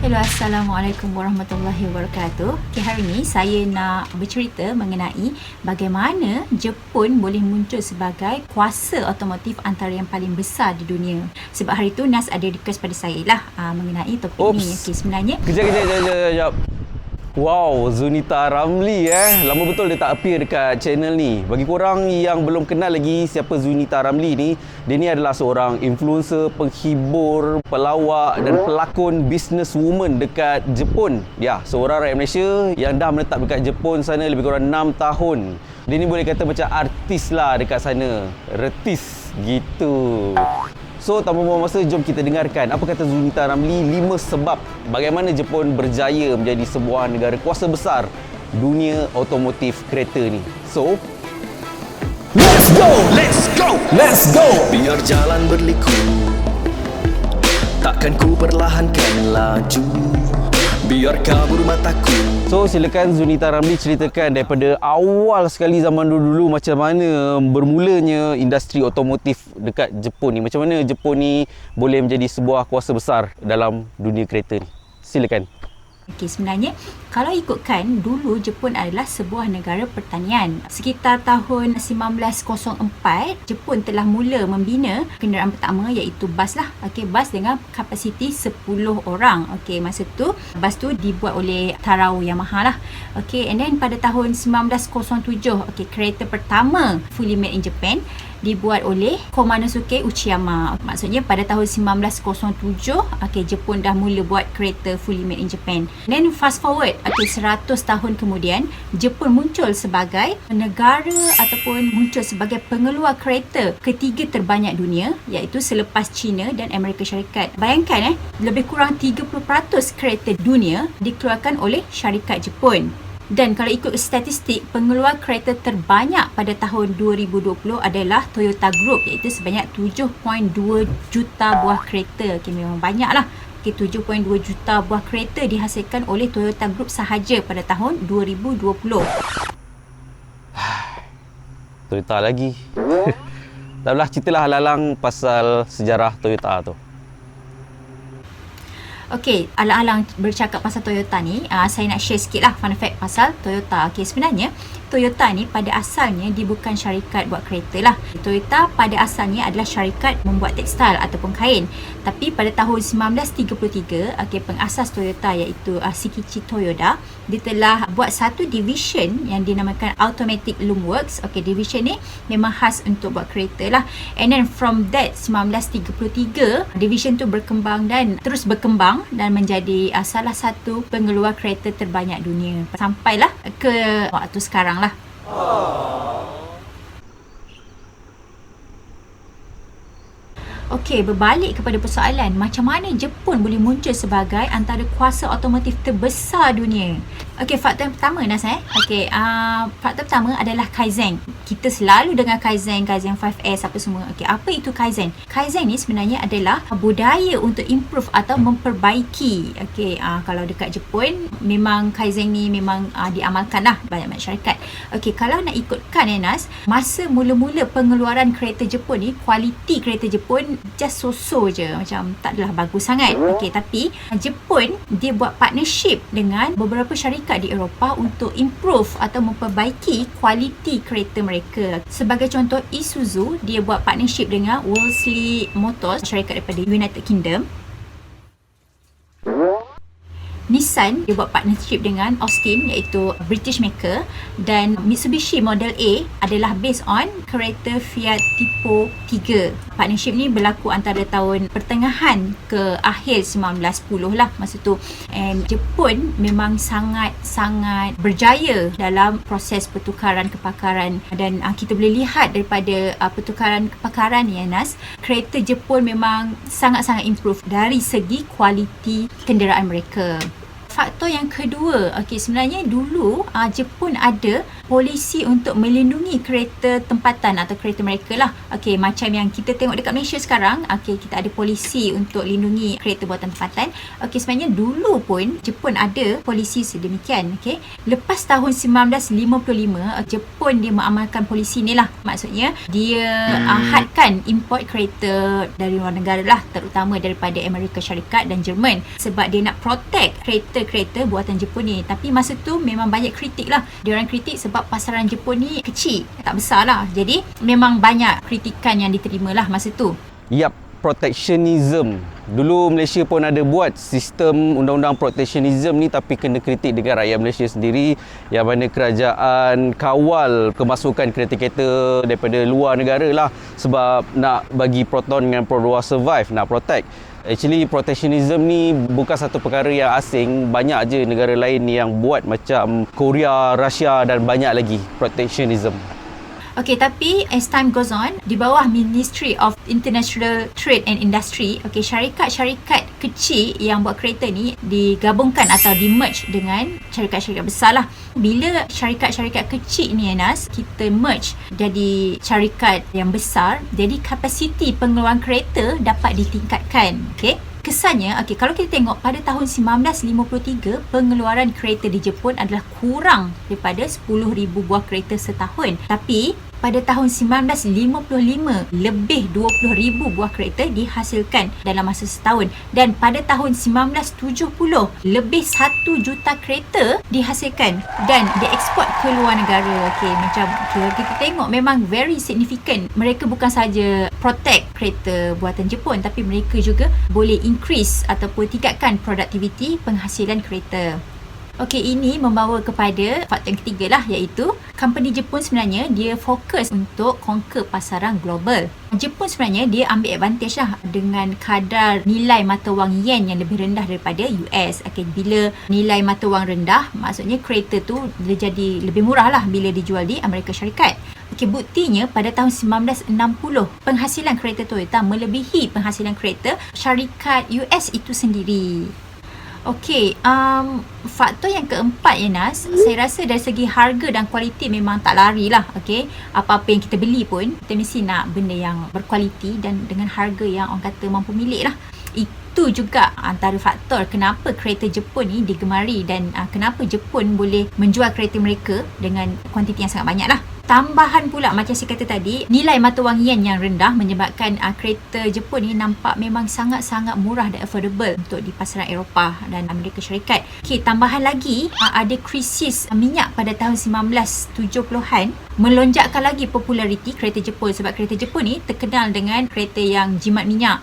Hello, Assalamualaikum warahmatullahi wabarakatuh. Okay, hari ini saya nak bercerita mengenai bagaimana Jepun boleh muncul sebagai kuasa otomotif antara yang paling besar di dunia. Sebab hari itu Nazz ada request pada saya lah mengenai topik ni. Okay, sebenarnya Kejap. Wow, Zunita Ramli lama betul dia tak appear dekat channel ni. Bagi korang yang belum kenal lagi siapa Zunita Ramli ni, dia ni adalah seorang influencer, penghibur, pelawak dan pelakon businesswoman dekat Jepun. Ya, seorang rakyat Malaysia yang dah menetap dekat Jepun sana lebih kurang 6 tahun. Dia ni boleh kata macam artis lah dekat sana. Retis gitu. So, tanpa buang masa, jom kita dengarkan apa kata Zunita Ramli 5 sebab bagaimana Jepun berjaya menjadi sebuah negara kuasa besar dunia otomotif kereta ni. So, let's go! Biar jalan berliku, takkan ku perlahankan laju. Biar kabur mataku. So, silakan Zunita Ramli ceritakan daripada awal sekali zaman dulu macam mana bermulanya industri otomotif dekat Jepun ni. Macam mana Jepun ni boleh menjadi sebuah kuasa besar dalam dunia kereta ni. Silakan. Okey, sebenarnya kalau ikutkan dulu Jepun adalah sebuah negara pertanian. Sekitar tahun 1904, Jepun telah mula membina kenderaan pertama iaitu bas lah. Okey, bas dengan kapasiti 10 orang. Okey, masa tu bas tu dibuat oleh Tarao Yamaha lah. Okey, and then pada tahun 1907, okey, kereta pertama fully made in Japan dibuat oleh Komanosuke Uchiyama. Maksudnya pada tahun 1907, okey, Jepun dah mula buat kereta fully made in Japan. Then fast forward, okey, 100 tahun kemudian, Jepun muncul sebagai negara ataupun muncul sebagai pengeluar kereta ketiga terbanyak dunia, iaitu selepas China dan Amerika Syarikat. Bayangkan lebih kurang 30% kereta dunia dikeluarkan oleh syarikat Jepun. Dan kalau ikut statistik, pengeluar kereta terbanyak pada tahun 2020 adalah Toyota Group, iaitu sebanyak 7.2 juta buah kereta. Okay, memang banyak lah. Okay, 7.2 juta buah kereta dihasilkan oleh Toyota Group sahaja pada tahun 2020. Toyota lagi. Tak apalah, ceritalah lalang pasal sejarah Toyota tu. Okey, alang-alang bercakap pasal Toyota ni, saya nak share sikit lah fun fact pasal Toyota. Okey, sebenarnya Toyota ni pada asalnya dia bukan syarikat buat kereta lah. Toyota pada asalnya adalah syarikat membuat tekstil ataupun kain. Tapi pada tahun 1933, okey, pengasas Toyota iaitu Shikichi Toyoda, dia telah buat satu division yang dinamakan Automatic Loom Works. Okey, division ni memang khas untuk buat kereta lah. And then from that 1933, division tu berkembang dan terus berkembang dan menjadi salah satu pengeluar kereta terbanyak dunia sampailah ke waktu sekarang lah. Okey, berbalik kepada persoalan macam mana Jepun boleh muncul sebagai antara kuasa otomotif terbesar dunia. Okey, faktor yang pertama, Nazz. Okey, faktor pertama adalah Kaizen. Kita selalu dengar Kaizen 5S apa semua. Okey, apa itu Kaizen? Kaizen ni sebenarnya adalah budaya untuk improve atau memperbaiki. Okey, kalau dekat Jepun memang Kaizen ni memang diamalkan lah banyak-banyak syarikat. Okey, kalau nak ikutkan Nazz, masa mula-mula pengeluaran kereta Jepun ni, kualiti kereta Jepun just so-so je, macam tak adalah bagus sangat. Okey, tapi Jepun dia buat partnership dengan beberapa syarikat di Eropah untuk improve atau memperbaiki kualiti kereta mereka. Sebagai contoh, Isuzu dia buat partnership dengan Wolseley Motors, syarikat daripada United Kingdom. Nissan dia buat partnership dengan Austin iaitu British maker, dan Mitsubishi Model A adalah based on kereta Fiat Tipo 3. Partnership ni berlaku antara tahun pertengahan ke akhir 1910 lah masa tu. And Jepun memang sangat-sangat berjaya dalam proses pertukaran kepakaran, dan kita boleh lihat daripada pertukaran kepakaran ni, Nazz, kereta Jepun memang sangat-sangat improve dari segi kualiti kenderaan mereka. Faktor yang kedua, okey, sebenarnya dulu Jepun ada polisi untuk melindungi kereta tempatan atau kereta mereka lah. Okey, macam yang kita tengok dekat Malaysia sekarang, okey, kita ada polisi untuk lindungi kereta buatan tempatan. Okey, sebenarnya dulu pun Jepun ada polisi sedemikian. Okey, lepas tahun 1955, Jepun dia mengamalkan polisi ni lah. Maksudnya dia hadkan import kereta dari luar negara lah, terutama daripada Amerika Syarikat dan Jerman, sebab dia nak protect kereta-kereta buatan Jepun ni. Tapi masa tu memang banyak kritik lah. Diorang kritik sebab pasaran Jepun ni kecil, tak besar lah. Jadi memang banyak kritikan yang diterima lah masa tu. Yap, Protectionism. Dulu Malaysia pun ada buat sistem undang-undang Protectionism ni, tapi kena kritik dengan rakyat Malaysia sendiri, yang mana kerajaan kawal kemasukan kereta-kereta daripada luar negara lah, sebab nak bagi Proton dengan Pro 2 survive, nak protect. Actually, Protectionism ni bukan satu perkara yang asing. Banyak je negara lain yang buat, macam Korea, Rusia dan banyak lagi Protectionism. Okey, tapi as time goes on, di bawah Ministry of International Trade and Industry, okey, syarikat-syarikat kecil yang buat kereta ni digabungkan atau di-merge dengan syarikat-syarikat besar lah. Bila syarikat-syarikat kecil ni, Nazz, kita merge jadi syarikat yang besar, jadi kapasiti pengeluaran kereta dapat ditingkatkan. Okey, kesannya, okey, kalau kita tengok pada tahun 1953, pengeluaran kereta di Jepun adalah kurang daripada 10,000 buah kereta setahun. Tapi pada tahun 1955, lebih 20,000 buah kereta dihasilkan dalam masa setahun. Dan pada tahun 1970, lebih 1 juta kereta dihasilkan dan dieksport ke luar negara. Okey, macam kita tengok memang very significant. Mereka bukan saja protect kereta buatan Jepun, tapi mereka juga boleh increase ataupun tingkatkan produktiviti penghasilan kereta. Okey, ini membawa kepada faktor yang ketiga lah, iaitu company Jepun sebenarnya dia fokus untuk conquer pasaran global. Jepun sebenarnya dia ambil advantage lah dengan kadar nilai mata wang yen yang lebih rendah daripada US. Okey, bila nilai mata wang rendah, maksudnya kereta tu dia jadi lebih murah lah bila dijual di Amerika Syarikat. Okey, buktinya pada tahun 1960, penghasilan kereta Toyota melebihi penghasilan kereta syarikat US itu sendiri. Okey, faktor yang keempat, ya Nazz, saya rasa dari segi harga dan kualiti memang tak lari lah. Okey, apa-apa yang kita beli pun kita mesti nak benda yang berkualiti dan dengan harga yang orang kata mampu milik lah. Itu juga antara faktor kenapa kereta Jepun ni digemari dan kenapa Jepun boleh menjual kereta mereka dengan kuantiti yang sangat banyak lah. Tambahan pula, macam saya kata tadi, nilai mata wang yen yang rendah menyebabkan kereta Jepun ni nampak memang sangat-sangat murah dan affordable untuk di pasaran Eropah dan Amerika Syarikat. Okey, tambahan lagi, ada krisis minyak pada tahun 1970-an melonjakkan lagi populariti kereta Jepun, sebab kereta Jepun ni terkenal dengan kereta yang jimat minyak.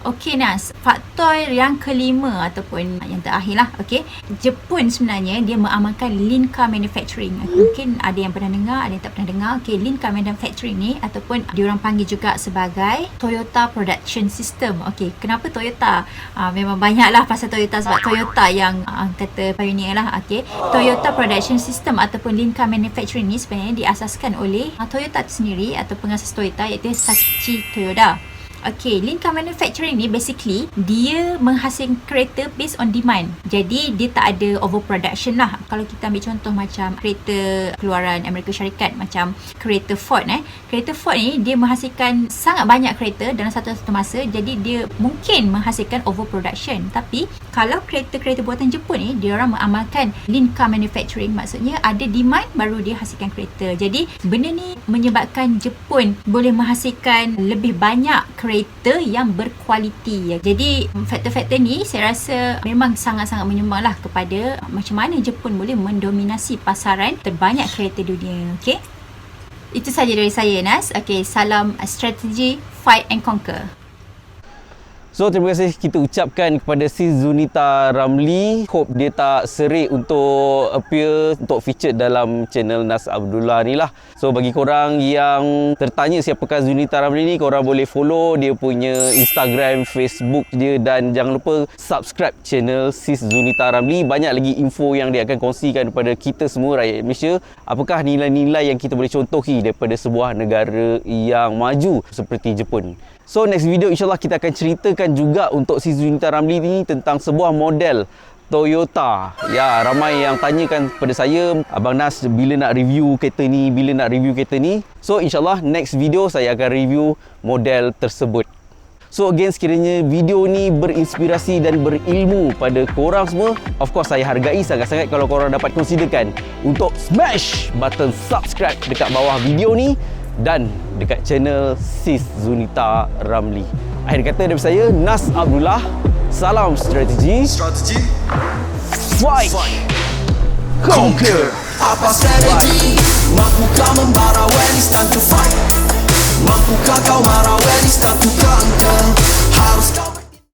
Okey Nazz, faktor yang kelima ataupun yang terakhir lah. Okey, Jepun sebenarnya dia mengamalkan lean car manufacturing. Mungkin ada yang pernah dengar, ada yang tak pernah dengar. Okey, lean car manufacturing ni ataupun diorang panggil juga sebagai Toyota Production System. Okey, kenapa Toyota? Memang banyaklah pasal Toyota, sebab Toyota yang kata pioneer lah. Okey, Toyota Production System ataupun lean car manufacturing ni sebenarnya diasaskan oleh Toyota itu sendiri atau pengasas Toyota, iaitu Sakichi Toyoda. Okay, lean car manufacturing ni basically dia menghasilkan kereta based on demand. Jadi dia tak ada overproduction lah. Kalau kita ambil contoh macam kereta keluaran Amerika Syarikat, macam kereta Ford kereta Ford ni dia menghasilkan sangat banyak kereta dalam satu masa. Jadi dia mungkin menghasilkan overproduction. Tapi kalau kereta-kereta buatan Jepun ni, dia orang mengamalkan lean car manufacturing. Maksudnya ada demand baru dia hasilkan kereta. Jadi benda ni menyebabkan Jepun boleh menghasilkan lebih banyak kereta yang berkualiti. Jadi faktor-faktor ni saya rasa memang sangat-sangat menyumbanglah kepada macam mana Jepun boleh mendominasi pasaran terbanyak kereta dunia. Okey, itu saja dari saya, Nazz. Okey, salam strategi, fight and conquer. So, terima kasih kita ucapkan kepada Sis Zunita Ramli. Hope dia tak serik untuk appear, untuk feature dalam channel Nazz Abdullah ni lah. So, bagi korang yang tertanya siapakah Zunita Ramli ni, korang boleh follow dia punya Instagram, Facebook dia, dan jangan lupa subscribe channel Sis Zunita Ramli. Banyak lagi info yang dia akan kongsikan kepada kita semua rakyat Malaysia. Apakah nilai-nilai yang kita boleh contohi daripada sebuah negara yang maju seperti Jepun. So, next video insyaAllah kita akan ceritakan juga untuk Sis Zunita Ramli ni tentang sebuah model Toyota. Ya, ramai yang tanyakan kepada saya, Abang Nazz bila nak review kereta ni, So insyaAllah next video saya akan review model tersebut. So again, sekiranya video ni berinspirasi dan berilmu pada korang semua, of course saya hargai sangat-sangat kalau korang dapat considerkan untuk smash button subscribe dekat bawah video ni dan dekat channel Sis Zunita Ramli. Akhir kata daripada saya, Nazz Abdullah. Salam strategi. Fight. Conquer. Apa strategi?